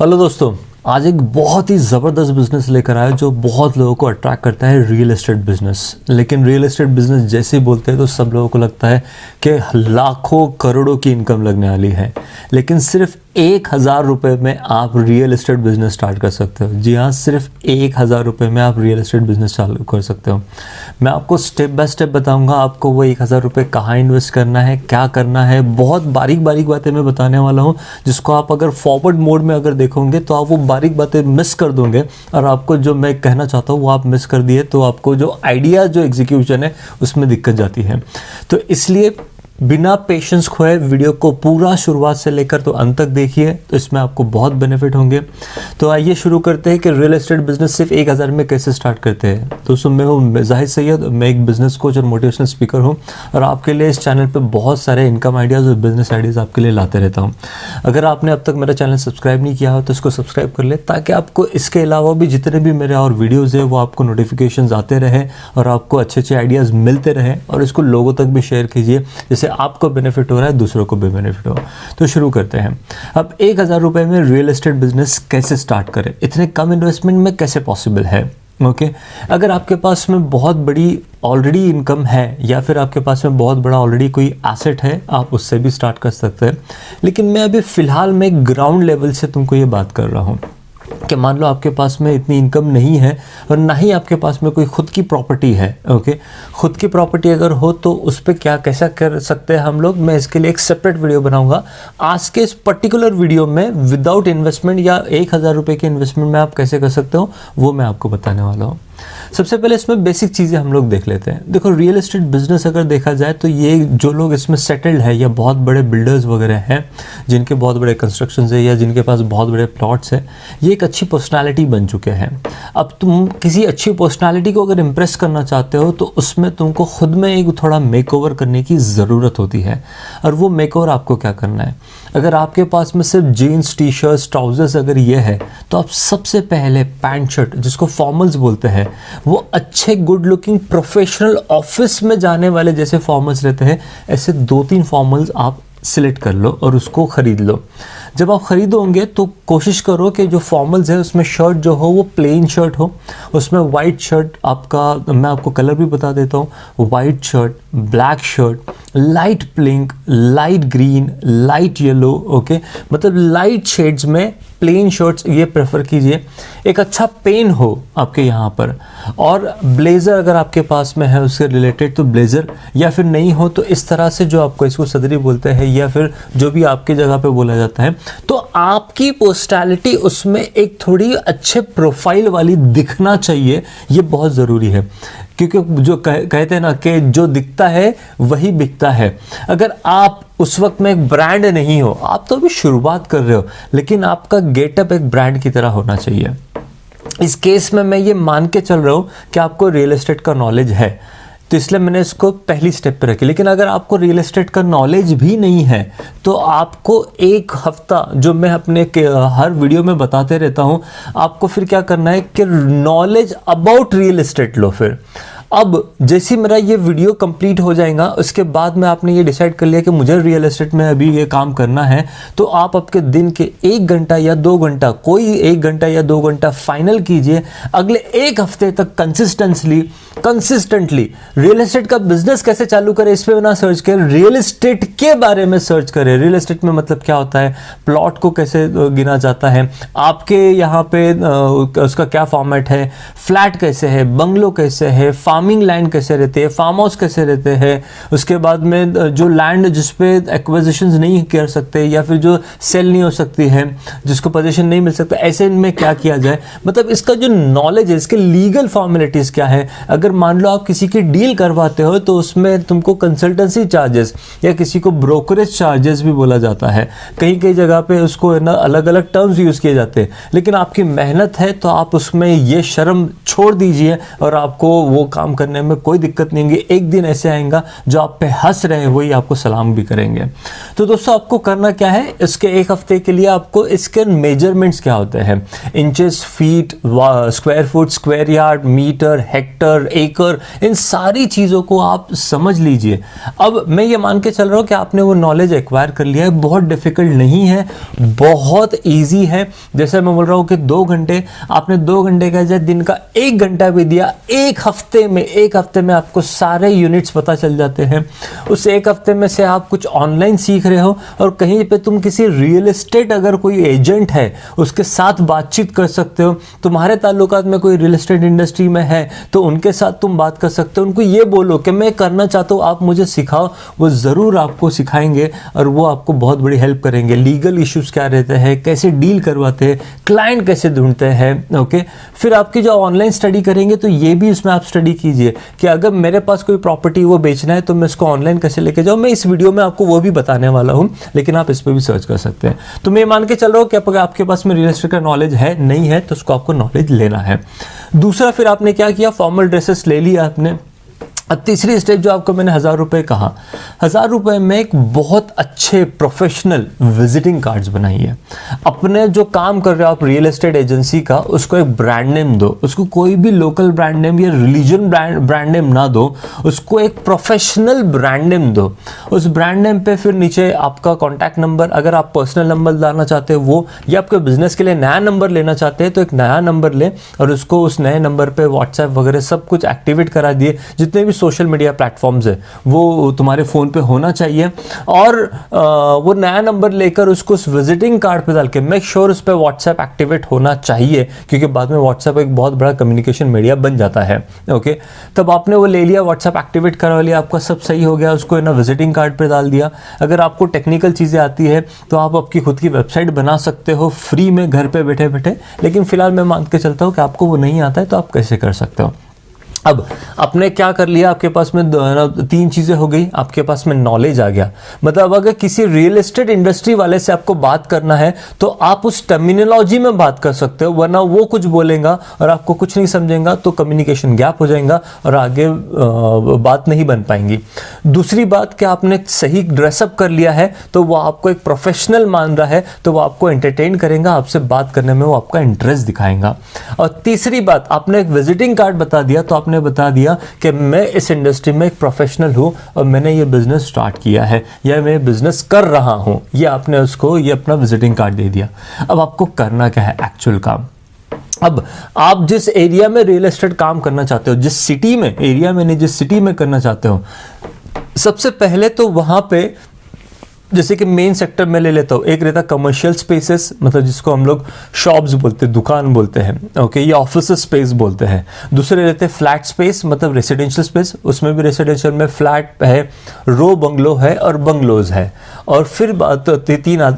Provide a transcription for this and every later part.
Hello दोस्तों, आज एक बहुत ही ज़बरदस्त बिजनेस लेकर आया जो बहुत लोगों को अट्रैक्ट करता है, रियल एस्टेट बिजनेस। लेकिन रियल एस्टेट बिजनेस जैसे ही बोलते हैं तो सब लोगों को लगता है कि लाखों करोड़ों की इनकम लगने वाली है। लेकिन सिर्फ 1,000 रुपये में आप रियल एस्टेट बिजनेस स्टार्ट कर सकते हो। जी हाँ, सिर्फ 1,000 रुपये में आप रियल एस्टेट बिजनेस चालू कर सकते हो। मैं आपको स्टेप बाय स्टेप बताऊंगा आपको वो 1,000 रुपये कहाँ इन्वेस्ट करना है, क्या करना है। बहुत बारीक बारीक बातें मैं बताने वाला हूँ जिसको आप अगर फॉरवर्ड मोड में अगर देखोगे तो आप वो बारीक बातें मिस कर दोगे और आपको जो मैं कहना चाहता हूँ वो आप मिस कर दिए तो आपको जो आइडिया जो एग्जीक्यूशन है उसमें दिक्कत जाती है। तो इसलिए बिना पेशेंस खोए वीडियो को पूरा शुरुआत से लेकर तो अंत तक देखिए, तो इसमें आपको बहुत बेनिफिट होंगे। तो आइए शुरू करते हैं कि रियल एस्टेट बिजनेस सिर्फ 1,000 में कैसे स्टार्ट करते हैं। दोस्तों, मैं हूँ जाहिद सैयद, मैं एक बिजनेस कोच और मोटिवेशनल स्पीकर हूँ और आपके लिए इस चैनल पे बहुत सारे इनकम आइडियाज़ और बिजनेस आइडियाज़ आपके लिए लाते रहता हूँ। अगर आपने अब तक मेरा चैनल सब्सक्राइब नहीं किया हो तो इसको सब्सक्राइब कर ले, ताकि आपको इसके अलावा भी जितने भी मेरे और वीडियोज़ है वो आपको नोटिफिकेशन आते रहे और आपको अच्छे अच्छे आइडियाज़ मिलते रहे। और इसको लोगों तक भी शेयर कीजिए, जैसे आपको बेनिफिट हो रहा है दूसरों को भी बेनिफिट हो। तो शुरू करते हैं। अब 1,000 रुपये में रियल एस्टेट बिजनेस कैसे स्टार्ट करें, इतने कम इन्वेस्टमेंट में कैसे पॉसिबल है। ओके, अगर आपके पास में बहुत बड़ी ऑलरेडी इनकम है या फिर आपके पास में बहुत बड़ा ऑलरेडी कोई एसेट है, आप उससे भी स्टार्ट कर सकते हैं। लेकिन मैं अभी फ़िलहाल में ग्राउंड लेवल से तुमको ये बात कर रहा हूँ कि मान लो आपके पास में इतनी इनकम नहीं है और ना ही आपके पास में कोई खुद की प्रॉपर्टी है। ओके, खुद की प्रॉपर्टी अगर हो तो उस पर क्या कैसा कर सकते हैं हम लोग, मैं इसके लिए एक सेपरेट वीडियो बनाऊंगा। आज के इस पर्टिकुलर वीडियो में विदाउट इन्वेस्टमेंट या 1,000 रुपये के इन्वेस्टमेंट में आप कैसे कर सकते हो वो मैं आपको बताने वाला हूँ। सबसे पहले इसमें बेसिक चीज़ें हम लोग देख लेते हैं। देखो, रियल एस्टेट बिजनेस अगर देखा जाए तो ये जो लोग इसमें सेटल्ड है या बहुत बड़े बिल्डर्स वगैरह हैं जिनके बहुत बड़े कंस्ट्रक्शंस है या जिनके पास बहुत बड़े प्लॉट्स है, ये एक अच्छी पर्सनालिटी बन चुके हैं। अब तुम किसी अच्छी पर्सनालिटी को अगर इम्प्रेस करना चाहते हो तो उसमें तुमको खुद में एक थोड़ा मेकओवर करने की ज़रूरत होती है। और वो मेकओवर आपको क्या करना है, अगर आपके पास में सिर्फ जीन्स, टी शर्ट्स, ट्राउजर्स अगर ये है तो आप सबसे पहले पैंट शर्ट, जिसको फॉर्मल्स बोलते हैं, वो अच्छे गुड लुकिंग प्रोफेशनल ऑफिस में जाने वाले जैसे फॉर्मल्स रहते हैं, ऐसे 2-3 फॉर्मल्स आप सिलेक्ट कर लो और उसको ख़रीद लो। जब आप ख़रीदोगे तो कोशिश करो कि जो फॉर्मल्स है उसमें शर्ट जो हो वो प्लेन शर्ट हो, उसमें वाइट शर्ट आपका, मैं आपको कलर भी बता देता हूँ, white shirt, black shirt, light pink, light green, light yellow. Okay, मतलब लाइट शेड्स में प्लेन शर्ट्स ये प्रेफर कीजिए। एक अच्छा पेन हो आपके यहाँ पर, और ब्लेज़र अगर आपके पास में है उससे रिलेटेड तो ब्लेज़र, या फिर नहीं हो तो इस तरह से जो आपको इसको सदरी बोलते हैं या फिर जो भी आपकी जगह पे बोला जाता है, तो आपकी पर्सनैलिटी उसमें एक थोड़ी अच्छे प्रोफाइल वाली दिखना चाहिए। ये बहुत ज़रूरी है, क्योंकि जो कहते हैं ना कि जो दिखता है वही बिकता है। अगर आप उस वक्त में एक ब्रांड नहीं हो, आप तो अभी शुरुआत कर रहे हो, लेकिन आपका गेटअप एक ब्रांड की तरह होना चाहिए। इस केस में मैं ये मान के चल रहा हूँ कि आपको रियल एस्टेट का नॉलेज है, तो इसलिए मैंने इसको पहली स्टेप पे रखी। लेकिन अगर आपको रियल एस्टेट का नॉलेज भी नहीं है तो आपको एक हफ्ता, जो मैं अपने हर वीडियो में बताते रहता हूँ, आपको फिर क्या करना है कि नॉलेज अबाउट रियल एस्टेट लो। फिर अब जैसे मेरा ये वीडियो कंप्लीट हो जाएगा उसके बाद में आपने ये डिसाइड कर लिया कि मुझे रियल एस्टेट में अभी ये काम करना है, तो आप आपके दिन के 1 घंटा या 2 घंटा, कोई 1 घंटा या 2 घंटा फाइनल कीजिए, अगले 1 हफ्ते तक कंसिस्टेंटली रियल एस्टेट का बिजनेस कैसे चालू करें इस पे ना सर्च करें, रियल एस्टेट के बारे में सर्च करें। रियल एस्टेट में मतलब क्या होता है, प्लॉट को कैसे गिना जाता है, आपके यहाँ पे उसका क्या फॉर्मेट है, फ्लैट कैसे है, बंगलो कैसे है, फार्मिंग लैंड कैसे रहते हैं, फार्म हाउस कैसे रहते हैं, उसके बाद में जो लैंड जिस पे एक्विजिशंस नहीं कर सकते या फिर जो सेल नहीं हो सकती है, जिसको पोजीशन नहीं मिल सकता, ऐसे इनमें क्या किया जाए। मतलब इसका जो नॉलेज है, इसके लीगल फॉर्मेलिटीज़ क्या है। अगर मान लो आप किसी की डील करवाते हो तो उसमें तुमको कंसल्टेंसी चार्जेस या किसी को ब्रोकरेज चार्जेस भी बोला जाता है, कहीं कहीं जगह पे उसको ना अलग अलग टर्म्स यूज़ किए जाते हैं। लेकिन आपकी मेहनत है तो आप उसमें ये शर्म छोड़ दीजिए और आपको वो काम काम करने में कोई दिक्कत नहीं होगी। एक दिन ऐसे आएगा जो आप पे हंस रहे हैं, वही आपको सलाम भी करेंगे। तो दोस्तों आपको करना क्या है, इसके एक हफ्ते के लिए आपको इसके मेजरमेंट्स क्या होते हैं, inches, feet, square foot, square yard, metre, hectare, एकड़, इन सारी चीज़ों को आप समझ लीजिए। अब मैं ये मान के चल रहा हूँ कि आपने वो नॉलेज एक्वायर कर लिया है, बहुत डिफिकल्ट नहीं है, बहुत ईजी है। जैसे मैं बोल रहा हूँ कि 2 घंटे, आपने 2 घंटे का दिन का 1 घंटा भी दिया, एक हफ्ते में आपको सारे यूनिट्स पता चल जाते हैं। उस एक हफ्ते में से आप कुछ ऑनलाइन सीख रहे हो और कहीं पे तुम किसी रियल एस्टेट, अगर कोई एजेंट है उसके साथ बातचीत कर सकते हो। तुम्हारे ताल्लुकात में कोई रियल एस्टेट इंडस्ट्री में है तो उनके साथ तुम बात कर सकते हो। उनको ये बोलो कि मैं करना चाहता हूँ, आप मुझे सिखाओ, वो ज़रूर आपको सिखाएंगे और वो आपको बहुत बड़ी हेल्प करेंगे। लीगल इश्यूज़ क्या रहते हैं, कैसे डील करवाते हैं, क्लाइंट कैसे ढूंढते हैं। ओके, फिर आपकी जो ऑनलाइन स्टडी करेंगे तो ये भी उसमें आप स्टडी कीजिए कि अगर मेरे पास कोई प्रॉपर्टी वो बेचना है तो मैं इसको ऑनलाइन कैसे लेके जाऊँ। मैं इस वीडियो में आपको वो भी बताने वाला हूँ, लेकिन आप इस पर भी सर्च कर सकते हैं। तो मैं मान के चल रहा हूँ कि अगर आपके पास में रियल एस्टेट का नॉलेज है, नहीं है, तो उसको आपको नॉलेज लेना है। दूसरा, फिर आपने क्या किया, फॉर्मल ड्रेसेस ले लिया आपने। अब तीसरी स्टेप जो आपको मैंने 1000 रुपये कहा, 1000 रुपये में एक बहुत अच्छे प्रोफेशनल विजिटिंग कार्ड्स बनाइए। अपने जो काम कर रहे हो आप रियल एस्टेट एजेंसी का, उसको एक ब्रांड नेम दो। उसको कोई भी लोकल ब्रांड नेम या रिलीजन ब्रांड नेम ना दो, उसको एक प्रोफेशनल ब्रांड नेम दो। उस ब्रांड नेम पे फिर नीचे आपका कॉन्टैक्ट नंबर, अगर आप पर्सनल नंबर डालना चाहते हो वो, या आपके बिजनेस के लिए नया नंबर लेना चाहते हैं तो एक नया नंबर लें और उसको उस नए नंबर पे व्हाट्सएप वगैरह सब कुछ एक्टिवेट करा दिए। जितने भी सोशल मीडिया प्लेटफॉर्म्स है वो तुम्हारे फ़ोन पे होना चाहिए, और वो नया नंबर लेकर उसको उस विजिटिंग कार्ड पे डाल के मेक श्योर उस पर व्हाट्सएप एक्टिवेट होना चाहिए, क्योंकि बाद में व्हाट्सएप एक बहुत बड़ा कम्युनिकेशन मीडिया बन जाता है। ओके, तब आपने वो ले लिया, व्हाट्सएप एक्टिवेट करवा लिया, आपका सब सही हो गया, उसको ना विजिटिंग कार्ड पे डाल दिया। अगर आपको टेक्निकल चीज़ें आती है तो आप आपकी खुद की वेबसाइट बना सकते हो फ्री में, घर पे बैठे बैठे। लेकिन फिलहाल मैं मान के चलता हूँ कि आपको वो नहीं आता है, तो आप कैसे कर सकते हो। अब आपने क्या कर लिया, आपके पास में 3 चीज़ें हो गई, आपके पास में नॉलेज आ गया। मतलब अगर किसी रियल एस्टेट इंडस्ट्री वाले से आपको बात करना है तो आप उस टर्मिनोलॉजी में बात कर सकते हो, वरना वो कुछ बोलेगा और आपको कुछ नहीं समझेगा तो कम्युनिकेशन गैप हो जाएगा और आगे बात नहीं बन पाएंगी। दूसरी बात कि आपने सही ड्रेसअप कर लिया है तो वो आपको एक प्रोफेशनल मान रहा है, तो वो आपको एंटरटेन करेगा, आपसे बात करने में वो आपका इंटरेस्ट दिखाएगा। और तीसरी बात, आपने एक विजिटिंग कार्ड बता दिया, तो आपने बता दिया कि मैं इस इंडस्ट्री में एक प्रोफेशनल हूं और मैंने ये बिजनेस स्टार्ट किया है या मैं बिजनेस कर रहा हूं, ये आपने उसको ये अपना विजिटिंग कार्ड दे दिया। अब आपको करना क्या है, एक्चुअल काम। अब आप जिस एरिया में रियल एस्टेट काम करना चाहते हो, जिस सिटी में, एरिया में नहीं, जिस सिटी में करना चाहते हो, सबसे पहले तो वहां पे जैसे कि मेन सेक्टर में ले लेता हूँ, एक रहता कमर्शियल स्पेसेस, मतलब जिसको हम लोग शॉप्स बोलते हैं, दुकान बोलते हैं, ओके, या ऑफिस स्पेस बोलते हैं। दूसरे रहते हैं फ्लैट स्पेस, मतलब रेसिडेंशियल स्पेस, उसमें भी रेसिडेंशियल में फ्लैट है, रो बंगलो है और बंगलोज है। और फिर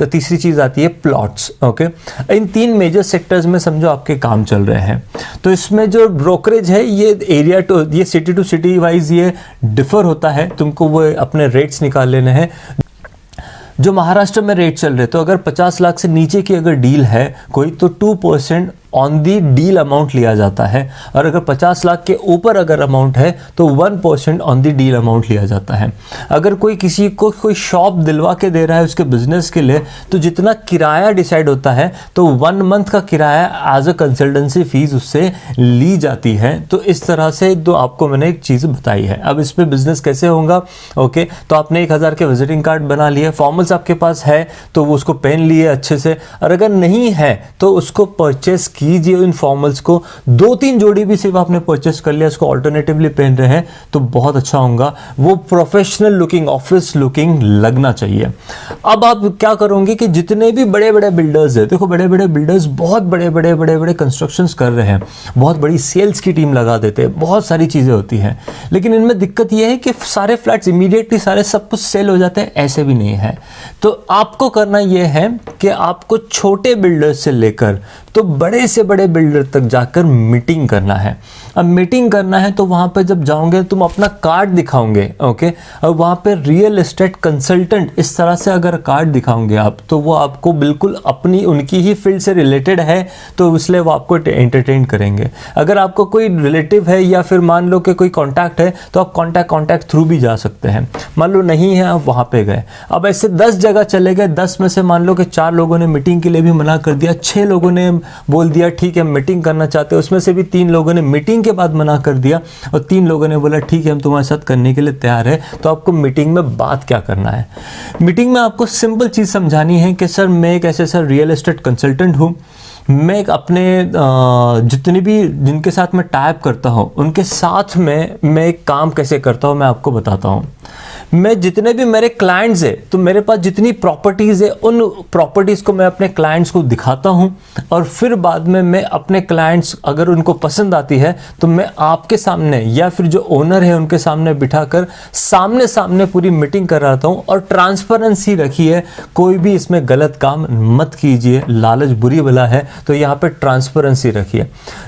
तीसरी चीज़ आती है प्लॉट्स। ओके, इन 3 मेजर सेक्टर्स में समझो आपके काम चल रहे हैं। तो इसमें जो ब्रोकरेज है ये एरिया टू, ये सिटी टू सिटी वाइज ये डिफर होता है, तुमको वो अपने रेट्स निकाल लेने हैं। जो महाराष्ट्र में रेट चल रहे, तो अगर 50 लाख से नीचे की अगर डील है कोई, तो 2% ऑन दी डील अमाउंट लिया जाता है, और अगर 50 लाख के ऊपर अगर अमाउंट है तो 1% ऑन दी डील अमाउंट लिया जाता है। अगर कोई किसी को कोई शॉप दिलवा के दे रहा है उसके बिजनेस के लिए, तो जितना किराया डिसाइड होता है तो 1 मंथ का किराया एज अ कंसल्टेंसी फीस उससे ली जाती है। तो इस तरह से तो आपको मैंने एक चीज़ बताई है। अब इस पर बिजनेस कैसे होगा, ओके, तो आपने 1000 के विजिटिंग कार्ड बना लिए, फॉर्मल्स आपके पास है तो वो उसको पहन लिए अच्छे से, और अगर नहीं है तो उसको परचेस कीजिए। इन फॉर्मल्स को 2-3 जोड़ी भी सिर्फ आपने परचेस कर लिया, इसको ऑल्टरनेटिवली पहन रहे हैं तो बहुत अच्छा होगा, वो प्रोफेशनल लुकिंग, ऑफिस लुकिंग लगना चाहिए। अब आप क्या करोगे कि जितने भी बड़े बड़े बिल्डर्स है, देखो बड़े बड़े बिल्डर्स बहुत बड़े बड़े बड़े बड़े कंस्ट्रक्शंस कर रहे हैं, बहुत बड़ी सेल्स की टीम लगा देते हैं, बहुत सारी चीज़ें होती हैं, लेकिन इनमें दिक्कत यह है कि सारे फ्लैट्स इमीडिएटली सारे सब कुछ सेल हो जाते हैं, ऐसे भी नहीं है। तो आपको करना यह है कि आपको छोटे बिल्डर्स से लेकर तो बड़े से बड़े बिल्डर तक जाकर मीटिंग करना है। अब मीटिंग करना है तो वहाँ पे जब जाओगे तुम अपना कार्ड दिखाओगे, ओके, और वहाँ पे रियल एस्टेट कंसल्टेंट इस तरह से अगर कार्ड दिखाओगे आप, तो वो आपको बिल्कुल अपनी उनकी ही फील्ड से रिलेटेड है, तो इसलिए वो आपको एंटरटेन करेंगे। अगर आपको कोई रिलेटिव है या फिर मान लो कि कोई कॉन्टैक्ट है, तो आप कॉन्टैक्ट थ्रू भी जा सकते हैं। मान लो नहीं है, आप वहाँ पे गए, अब ऐसे 10 जगह चले गए, 10 में से मान लो कि 4 लोगों ने मीटिंग के लिए भी मना कर दिया, 6 लोगों ने बोल दिया ठीक है मीटिंग करना चाहते हैं, उसमें से भी 3 लोगों ने मीटिंग के बाद मना कर दिया और 3 लोगों ने बोला ठीक है हम तुम्हारे साथ करने के लिए तैयार है। तो आपको मीटिंग में बात क्या करना है? मीटिंग में आपको सिंपल चीज़ समझानी है कि सर मैं एक ऐसे सर रियल एस्टेट कंसल्टेंट हूँ, मैं एक अपने जितने भी जिनके साथ मैं टाइप करता हूँ उनके साथ में मैं एक काम कैसे करता हूँ मैं आपको बताता हूँ। मैं जितने भी मेरे क्लाइंट्स हैं, तो मेरे पास जितनी प्रॉपर्टीज़ है उन प्रॉपर्टीज़ को मैं अपने क्लाइंट्स को दिखाता हूँ और फिर बाद में मैं अपने क्लाइंट्स अगर उनको पसंद आती है तो मैं आपके सामने या फिर जो ओनर है उनके सामने बिठाकर सामने सामने पूरी मीटिंग कराता हूँ। और ट्रांसपेरेंसी रखिए, कोई भी इसमें गलत काम मत कीजिए, लालच बुरी बला है, तो यहाँ पे ट्रांसपेरेंसी रखिए।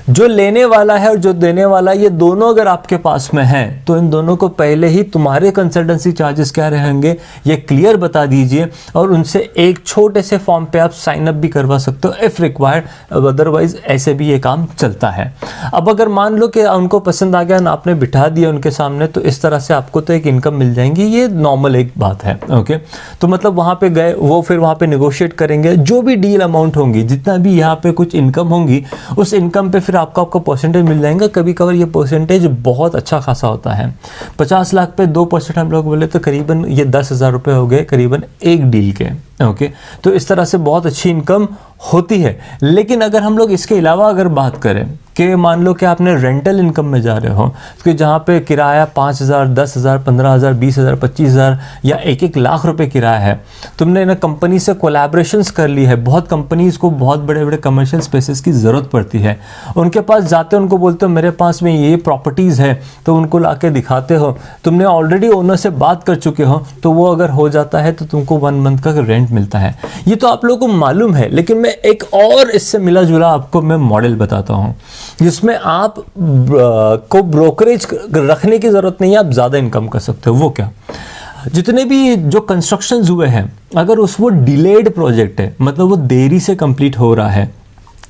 जो लेने वाला है और जो देने वाला है, ये दोनों अगर आपके पास में है तो इन दोनों को पहले ही तुम्हारे कंसल्टेंसी चार्जेस क्या रहेंगे ये क्लियर बता दीजिए और उनसे एक छोटे से फॉर्म पे आप साइन अप भी करवा सकते हो इफ रिक्वायर्ड, अदरवाइज ऐसे भी ये काम चलता है। अब अगर मान लो कि उनको पसंद आ गया ना, आपने बिठा दिया उनके सामने, तो इस तरह से आपको तो एक इनकम मिल जाएंगी, ये नॉर्मल एक बात है, ओके। तो मतलब वहाँ पे गए, वो फिर वहाँ पे नेगोशिएट करेंगे, जो भी डील अमाउंट होंगी, जितना भी यहाँ पे कुछ इनकम होंगी, उस इनकम पे फिर आपको परसेंटेज मिल जाएंगे। कभी कभार ये परसेंटेज बहुत अच्छा खासा होता है। 50 लाख पे 2% हम लोग बोले तो करीबन ये 10,000 रुपये हो गए करीबन एक डील के, ओके। तो इस तरह से बहुत अच्छी इनकम होती है। लेकिन अगर हम लोग इसके अलावा अगर बात करें कि मान लो कि आपने रेंटल इनकम में जा रहे हो, कि जहाँ पे किराया 5,000, 10,000, 15,000, 20,000, 25,000 या 1-1 लाख रुपए किराया है, तुमने ना कंपनी से कोलैबोरेशंस कर ली है। बहुत कंपनीज को बहुत बड़े बड़े कमर्शियल स्पेसेस की ज़रूरत पड़ती है, उनके पास जाते हो, उनको बोलते हो मेरे पास में ये प्रॉपर्टीज़ है, तो उनको ला के दिखाते हो, तुमने ऑलरेडी ओनर से बात कर चुके हो, तो वो अगर हो जाता है तो तुमको 1 मंथ का रेंट मिलता है। ये तो आप लोगों को मालूम है, लेकिन मैं एक और इससे मिला जुला आपको मैं मॉडल बताता हूँ जिसमें आप को ब्रोकरेज रखने की जरूरत नहीं है, आप ज़्यादा इनकम कर सकते हो। वो क्या? जितने भी जो कंस्ट्रक्शंस हुए हैं, अगर वो डिलेड प्रोजेक्ट है, मतलब वो देरी से कंप्लीट हो रहा है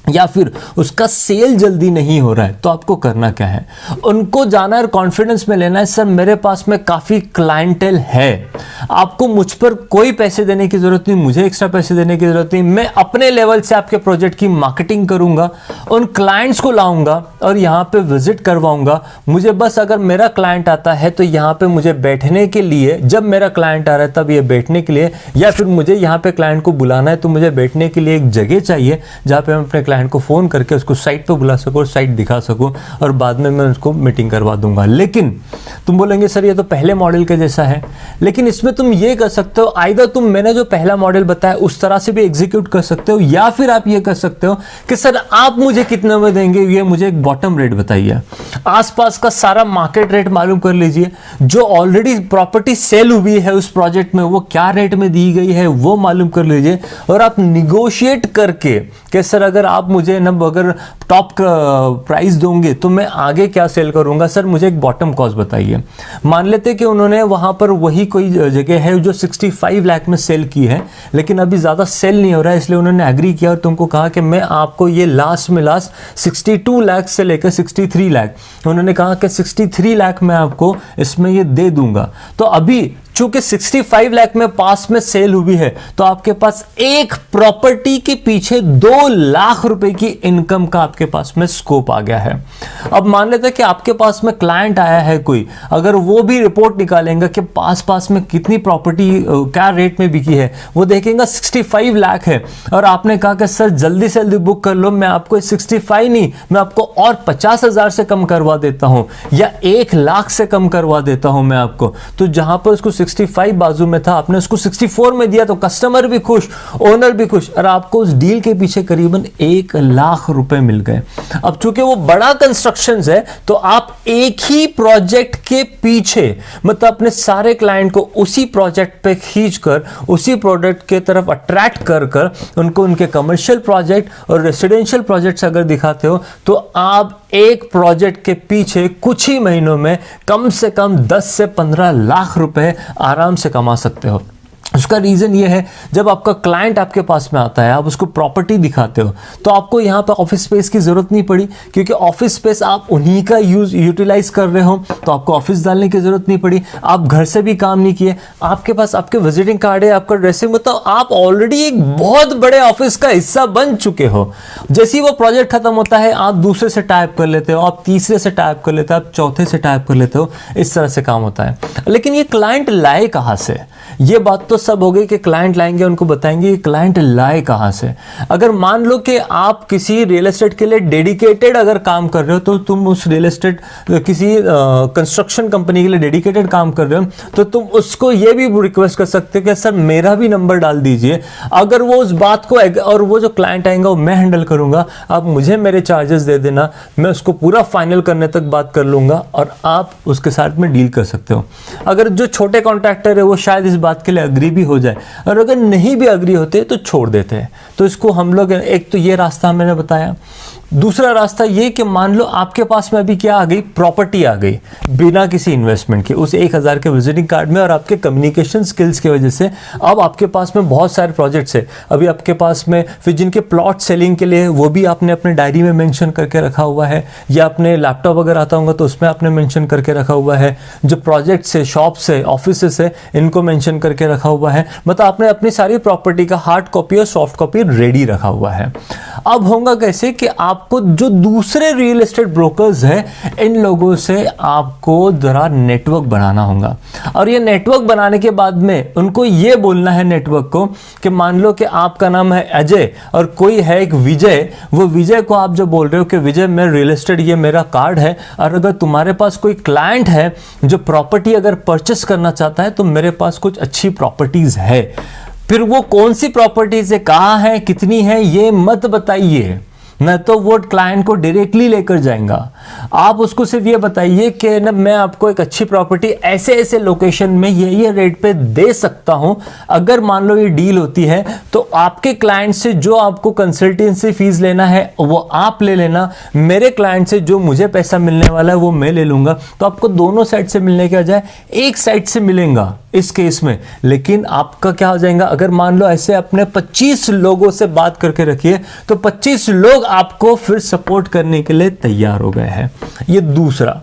या फिर उसका सेल जल्दी नहीं हो रहा है, तो आपको करना क्या है? उनको जाना है, कॉन्फिडेंस में लेना है, सर मेरे पास में काफ़ी क्लाइंटेल है, आपको मुझ पर कोई पैसे देने की ज़रूरत नहीं, मुझे एक्स्ट्रा पैसे देने की ज़रूरत नहीं, मैं अपने लेवल से आपके प्रोजेक्ट की मार्केटिंग करूंगा, उन क्लाइंट्स को लाऊंगा और यहाँ पे विजिट करवाऊंगा। मुझे बस अगर मेरा क्लाइंट आता है तो यहाँ पे मुझे बैठने के लिए, जब मेरा क्लाइंट आ रहा है तब ये बैठने के लिए, या फिर मुझे यहाँ पे क्लाइंट को बुलाना है तो मुझे बैठने के लिए एक जगह चाहिए जहाँ पे मैं अपने क्लाइंट को फोन करके उसको साइट पे बुला सकूं, साइट दिखा सकूं और बाद में मैं उसको मीटिंग करवा दूंगा। लेकिन तुम बोलेंगे सर ये तो पहले मॉडल के जैसा है, लेकिन इसमें तुम ये कर सकते हो, आइदर तुम मैंने जो पहला मॉडल बताया उस तरह से भी एग्जीक्यूट कर सकते हो, या फिर आप ये कर सकते हो कि सर आप मुझे कितने में देंगे, ये मुझे एक बॉटम रेट बताइए, आसपास का सारा मार्केट रेट मालूम कर लीजिए, जो ऑलरेडी प्रॉपर्टी सेल हुई है उस प्रोजेक्ट में वो क्या रेट में दी गई है वो मालूम कर लीजिए, और आप निगोशिएट करके कि सर अगर आप मुझे ना अगर टॉप प्राइस दोगे तो मैं आगे क्या सेल करूंगा, सर मुझे एक बॉटम कॉस्ट बताइए। मान लेते कि उन्होंने वहां पर वही कोई जगह है जो 65 लाख में सेल की है, लेकिन अभी ज़्यादा सेल नहीं हो रहा है, इसलिए उन्होंने एग्री किया और तुमको कहा कि मैं आपको ये लास्ट में 62 लाख से लेकर 63 लाख, उन्होंने कहा कि 63 लाख मैं आपको इसमें ये दे दूंगा। तो अभी चूंकि 65 लाख में पास में सेल हुई है, तो आपके पास एक प्रॉपर्टी के पीछे 2 लाख रुपए की इनकम का आपके पास में स्कोप आ गया है। अब मान लेते हैं कि आपके पास में क्लाइंट आया है कोई, अगर वो भी रिपोर्ट निकालेंगे कि पास में कितनी प्रॉपर्टी क्या रेट में बिकी है, वो देखेंगे 65 लाख है, और आपने कहा कि सर जल्दी से जल्दी बुक कर लो, मैं आपको 65 नहीं, मैं आपको और 50,000 से कम करवा देता हूं या 1 लाख से कम करवा देता हूं मैं आपको। तो जहां पर उसको 65 बाजू में था, आपने उसको 64 में दिया, तो कस्टमर भी खुश, ओनर भी खुश, और आपको उस डील के पीछे करीबन 1 लाख रुपए मिल गए। अब चूंकि वो बड़ा कंस्ट्रक्शन है, तो आप एक ही प्रोजेक्ट के पीछे, मतलब अपने सारे क्लाइंट को उसी प्रोजेक्ट पे खींचकर, उसी प्रोडक्ट के तरफ अट्रैक्ट कर कर उनको उनके कमर्शियल प्रोजेक्ट और रेसिडेंशियल प्रोजेक्ट्स अगर दिखाते हो, तो आप एक प्रोजेक्ट के पीछे कुछ ही महीनों में कम से कम 10 से 15 लाख रुपए आराम से कमा सकते हो। उसका रीज़न ये है, जब आपका क्लाइंट आपके पास में आता है, आप उसको प्रॉपर्टी दिखाते हो, तो आपको यहाँ पर ऑफिस स्पेस की ज़रूरत नहीं पड़ी, क्योंकि ऑफिस स्पेस आप उन्हीं का यूटिलाइज कर रहे हो, तो आपको ऑफिस डालने की ज़रूरत नहीं पड़ी। आप घर से भी काम नहीं किए, आपके पास आपके विजिटिंग कार्ड है, आपका ड्रेसिंग, मतलब आप ऑलरेडी एक बहुत बड़े ऑफिस का हिस्सा बन चुके हो। जैसे ही वो प्रोजेक्ट खत्म होता है, आप दूसरे से टाइप कर लेते हो, आप तीसरे से टाइप कर लेते हो, आप चौथे से टाइप कर लेते हो, इस तरह से काम होता है। लेकिन ये क्लाइंट लाए कहाँ से? ये बात तो सब हो गई कि क्लाइंट लाएंगे, उनको बताएंगे, ये क्लाइंट लाए कहाँ से। अगर मान लो कि आप किसी रियल एस्टेट के लिए डेडिकेटेड अगर काम कर रहे हो, तो तुम उस रियल एस्टेट किसी कंस्ट्रक्शन कंपनी के लिए डेडिकेटेड काम कर रहे हो, तो तुम उसको ये भी रिक्वेस्ट कर सकते हो कि सर मेरा भी नंबर डाल दीजिए। अगर वो उस बात को, और वो जो क्लाइंट आएगा वो मैं हैंडल करूंगा, आप मुझे मेरे चार्जेस दे देना, मैं उसको पूरा फाइनल करने तक बात कर लूंगा, और आप उसके साथ में डील कर सकते हो। अगर जो छोटे कॉन्ट्रैक्टर है वो शायद इस बात के लिए अग्री भी हो जाए, और अगर नहीं भी अग्री होते तो छोड़ देते हैं। तो इसको हम लोग, एक तो ये रास्ता मैंने बताया। दूसरा रास्ता ये कि मान लो आपके पास में अभी क्या आ गई, प्रॉपर्टी आ गई बिना किसी इन्वेस्टमेंट के उस 1000 के विजिटिंग कार्ड में, और आपके कम्युनिकेशन स्किल्स की वजह से अब आपके पास में बहुत सारे प्रोजेक्ट्स है। अभी आपके पास में फिर जिनके प्लॉट सेलिंग के लिए, वो भी आपने अपने डायरी में मेंशन करके रखा हुआ है, या अपने लैपटॉप अगर आता होगा तो उसमें आपने मेंशन करके रखा हुआ है। जो प्रोजेक्ट्स है, शॉप्स है, ऑफिस है, इनको मेंशन करके रखा हुआ है। मतलब आपने अपनी सारी प्रॉपर्टी का हार्ड कॉपी और सॉफ्ट कॉपी रेडी रखा हुआ है। अब होगा कैसे कि आपको जो दूसरे रियल एस्टेट ब्रोकर्स हैं, इन लोगों से आपको जरा नेटवर्क बनाना होगा, और ये नेटवर्क बनाने के बाद में उनको ये बोलना है नेटवर्क को कि मान लो कि आपका नाम है अजय और कोई है एक विजय। वो विजय को आप जो बोल रहे हो कि विजय मैं रियल एस्टेट, ये मेरा कार्ड है, और अगर तुम्हारे पास कोई क्लाइंट है जो प्रॉपर्टी अगर परचेस करना चाहता है, तो मेरे पास कुछ अच्छी प्रॉपर्टीज है। फिर वो कौन सी प्रॉपर्टीज है, कहाँ है, कितनी है, ये मत बताइए, न तो वो क्लाइंट को डायरेक्टली लेकर जाएगा। आप उसको सिर्फ ये बताइए कि ना मैं आपको एक अच्छी प्रॉपर्टी ऐसे ऐसे लोकेशन में ये रेट पे दे सकता हूं। अगर मान लो ये डील होती है, तो आपके क्लाइंट से जो आपको कंसल्टेंसी फीस लेना है वो आप ले लेना, मेरे क्लाइंट से जो मुझे पैसा मिलने वाला है वो मैं ले लूंगा। तो आपको दोनों साइड से मिलने के बजाय एक साइड से मिलेगा इस केस में। लेकिन आपका क्या हो जाएगा, अगर मान लो ऐसे अपने 25 लोगों से बात करके रखिए, तो 25 लोग आपको फिर सपोर्ट करने के लिए तैयार हो गए हैं। ये दूसरा।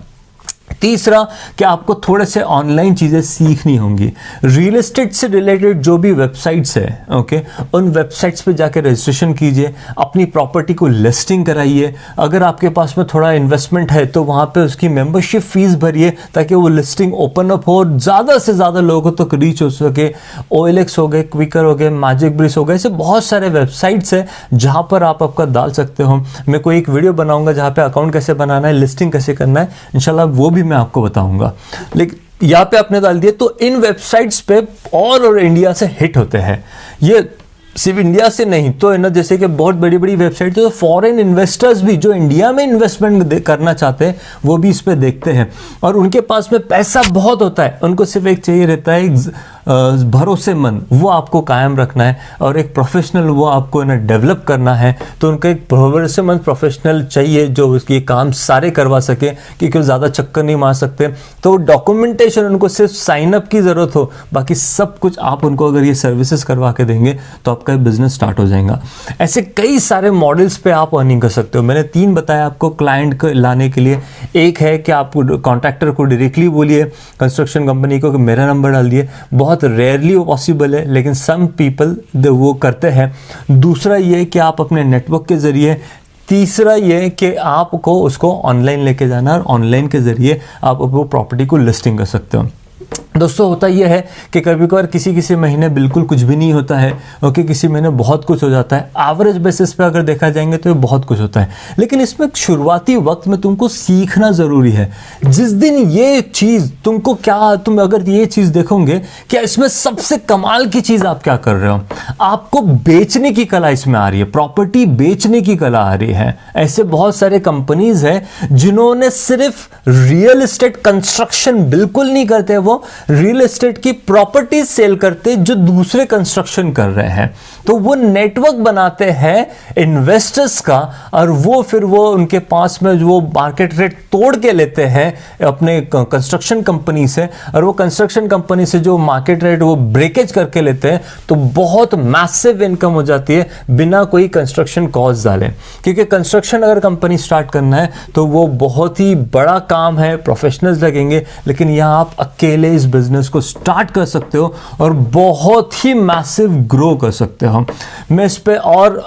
तीसरा कि आपको थोड़े से ऑनलाइन चीज़ें सीखनी होंगी। रियल एस्टेट से रिलेटेड जो भी वेबसाइट्स है, ओके, उन वेबसाइट्स पे जाके रजिस्ट्रेशन कीजिए, अपनी प्रॉपर्टी को लिस्टिंग कराइए। अगर आपके पास में थोड़ा इन्वेस्टमेंट है तो वहाँ पे उसकी मेंबरशिप फीस भरिए, ताकि वो लिस्टिंग ओपन अप हो, ज़्यादा से ज़्यादा लोगों तक रीच हो सके। OLX हो गए, क्विकर हो गए, मैजिक ब्रिज हो गए, ऐसे बहुत सारे वेबसाइट्स हैं जहाँ पर आप आपका डाल सकते हो। मैं कोई एक वीडियो बनाऊंगा जहाँ पे अकाउंट कैसे बनाना है, लिस्टिंग कैसे करना है, इंशाल्लाह वो भी मैं आपको बताऊंगा। लेकिन यहाँ पे आपने डाल दिया, तो इन वेबसाइट्स पे और इंडिया से हिट होते हैं। ये सिर्फ इंडिया से नहीं तो है ना, जैसे कि बहुत बड़ी बड़ी वेबसाइट है, तो फॉरेन इन्वेस्टर्स भी जो इंडिया में इन्वेस्टमेंट करना चाहते हैं वो भी इस पे देखते हैं, और उनके पास में पैसा बहुत होता है। उनको सिर्फ एक चाहिए रहता है, एक भरोसेमंद, वो आपको कायम रखना है, और एक प्रोफेशनल वो आपको ना डेवलप करना है। तो उनको एक भरोसेमंद प्रोफेशनल चाहिए जो उसके काम सारे करवा सके, क्योंकि वो ज़्यादा चक्कर नहीं मार सकते। तो डॉक्यूमेंटेशन, उनको सिर्फ साइन अप की ज़रूरत हो, बाकी सब कुछ आप उनको अगर ये सर्विसेज करवा के देंगे तो आपका बिजनेस स्टार्ट हो जाएगा। ऐसे कई सारे मॉडल्स पे आप अर्निंग कर सकते हो। मैंने 3 बताया आपको क्लाइंट को लाने के लिए। एक है कि आप कॉन्ट्रैक्टर को डायरेक्टली बोलिए, कंस्ट्रक्शन कंपनी को, कि मेरा नंबर डाल दिए। बहुत रेयरली वो पॉसिबल है, लेकिन सम पीपल वो करते हैं। दूसरा ये कि आप अपने नेटवर्क के जरिए। तीसरा ये कि आपको उसको ऑनलाइन लेके जाना, और ऑनलाइन के जरिए आप वो प्रॉपर्टी को लिस्टिंग कर सकते हो। दोस्तों होता यह है कि कभी कभार किसी किसी महीने बिल्कुल कुछ भी नहीं होता है, ओके, किसी महीने बहुत कुछ हो जाता है। एवरेज बेसिस पे अगर देखा जाएंगे तो ये बहुत कुछ होता है, लेकिन इसमें शुरुआती वक्त में तुमको सीखना ज़रूरी है। जिस दिन ये चीज़ तुमको तुम अगर ये चीज़ देखोगे कि इसमें सबसे कमाल की चीज़ आप क्या कर रहे हो, आपको बेचने की कला इसमें आ रही है, प्रॉपर्टी बेचने की कला आ रही है। ऐसे बहुत सारे कंपनीज हैं जिन्होंने सिर्फ रियल एस्टेट कंस्ट्रक्शन बिल्कुल नहीं करते, वो रियल एस्टेट की प्रॉपर्टी सेल करते जो दूसरे कंस्ट्रक्शन कर रहे हैं। तो वो नेटवर्क बनाते हैं इन्वेस्टर्स का, और वो उनके पास में जो मार्केट रेट तोड़ के लेते हैं अपने कंस्ट्रक्शन कंपनी से, और वो कंस्ट्रक्शन कंपनी से जो मार्केट रेट वो ब्रेकेज करके लेते हैं, तो बहुत मैसिव इनकम हो जाती है बिना कोई कंस्ट्रक्शन कॉस्ट डाले। क्योंकि कंस्ट्रक्शन अगर कंपनी स्टार्ट करना है तो वो बहुत ही बड़ा काम है, प्रोफेशनल्स लगेंगे, लेकिन यहां आप अकेले इस बिजनेस को स्टार्ट कर सकते हो और बहुत ही मैसिव ग्रो कर सकते हो। मैं इस पे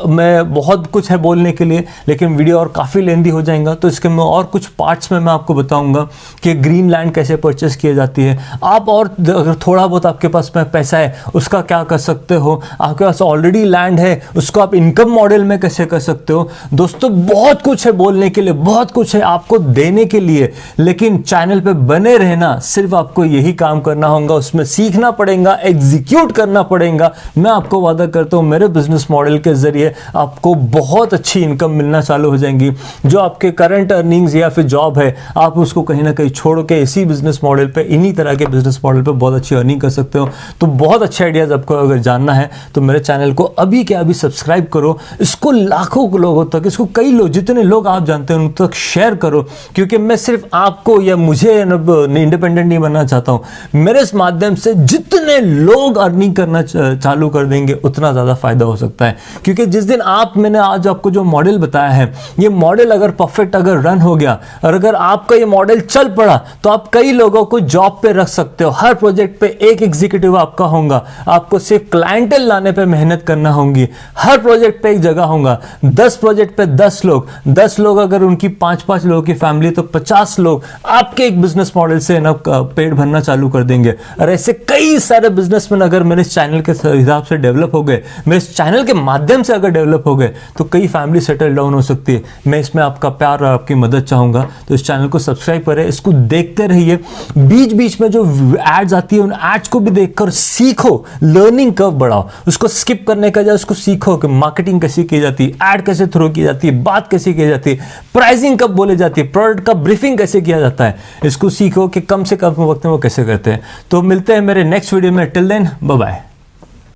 मैं बहुत कुछ है बोलने के लिए, लेकिन वीडियो और काफ़ी लेंदी हो जाएगा, तो इसके मैं और कुछ पार्ट्स में मैं आपको बताऊंगा कि ग्रीन लैंड कैसे परचेस किए जाती है आप, और अगर थोड़ा बहुत आपके पास में पैसा है उसका क्या कर सकते हो, आपके पास ऑलरेडी लैंड है उसको आप इनकम मॉडल में कैसे कर सकते हो। दोस्तों बहुत कुछ है बोलने के लिए, बहुत कुछ है आपको देने के लिए, लेकिन चैनल पे बने रहना, सिर्फ आपको यही काम करना होगा, उसमें सीखना पड़ेगा, एग्जीक्यूट करना पड़ेगा। मैं आपको वादा करता हूं मेरे बिजनेस मॉडल के जरिए आपको बहुत अच्छी इनकम मिलना चालू हो जाएंगी। जो आपके करंट अर्निंग्स या फिर जॉब है, आप उसको कहीं ना कहीं छोड़ के इसी बिजनेस मॉडल पे, इन्हीं तरह के बिजनेस मॉडल पे बहुत अच्छी अर्निंग कर सकते हो। तो बहुत अच्छे आइडियाज आपको अगर जानना है तो मेरे चैनल को अभी के अभी सब्सक्राइब करो, इसको लाखों लोगों तक, इसको कई लोग, जितने लोग आप जानते हैं उन तक शेयर करो, क्योंकि मैं सिर्फ आपको या मुझे इंडिपेंडेंट नहीं बनना चाहता हूं। मेरे इस माध्यम से जितने लोग अर्निंग करना चालू कर देंगे उतना ज़्यादा फायदा हो सकता है। क्योंकि जिस दिन मैंने आज आपको जो मॉडल बताया है, ये मॉडल अगर परफेक्ट अगर रन हो गया और अगर आपका ये मॉडल चल पड़ा, तो आप कई लोगों को जॉब पे रख सकते हो। हर प्रोजेक्ट पे एक एग्जीक्यूटिव आपका होगा, आपको सिर्फ क्लाइंटेल लाने पे मेहनत करना होगी। हर प्रोजेक्ट पे एक जगह होगा, 10 प्रोजेक्ट पे 10 लोग, 10 लोग अगर उनकी 5-5 लोगों की फैमिली, तो 50 लोग आपके एक बिजनेस मॉडल से ना पेट भरना चालू कर देंगे। और ऐसे कई सारे बिजनेसमैन अगर मेरे चैनल के हिसाब से डेवलप हो गए, मेरे चैनल के माध्यम से अगर डेवलप हो गए, तो कई फैमिली सेटल डाउन हो सकती है। मैं इसमें आपका प्यार और आपकी मदद चाहूंगा, तो इस चैनल को सब्सक्राइब करें, इसको देखते रहिए। बीच बीच में जो एड्स आती है उन एड्स को भी देखकर सीखो, लर्निंग कर्व बढ़ाओ, उसको स्किप करने का जाए उसको सीखो कि मार्केटिंग कैसे की जाती है, एड कैसे थ्रो की जाती है, बात कैसे की जाती है, प्राइसिंग कब बोले जाती है, प्रोडक्ट का ब्रीफिंग कैसे किया जाता है, इसको सीखो कि कम से कम वक्त में वो कैसे करते हैं। तो मिलते हैं मेरे नेक्स्ट वीडियो में, टिल देन बाय बाय।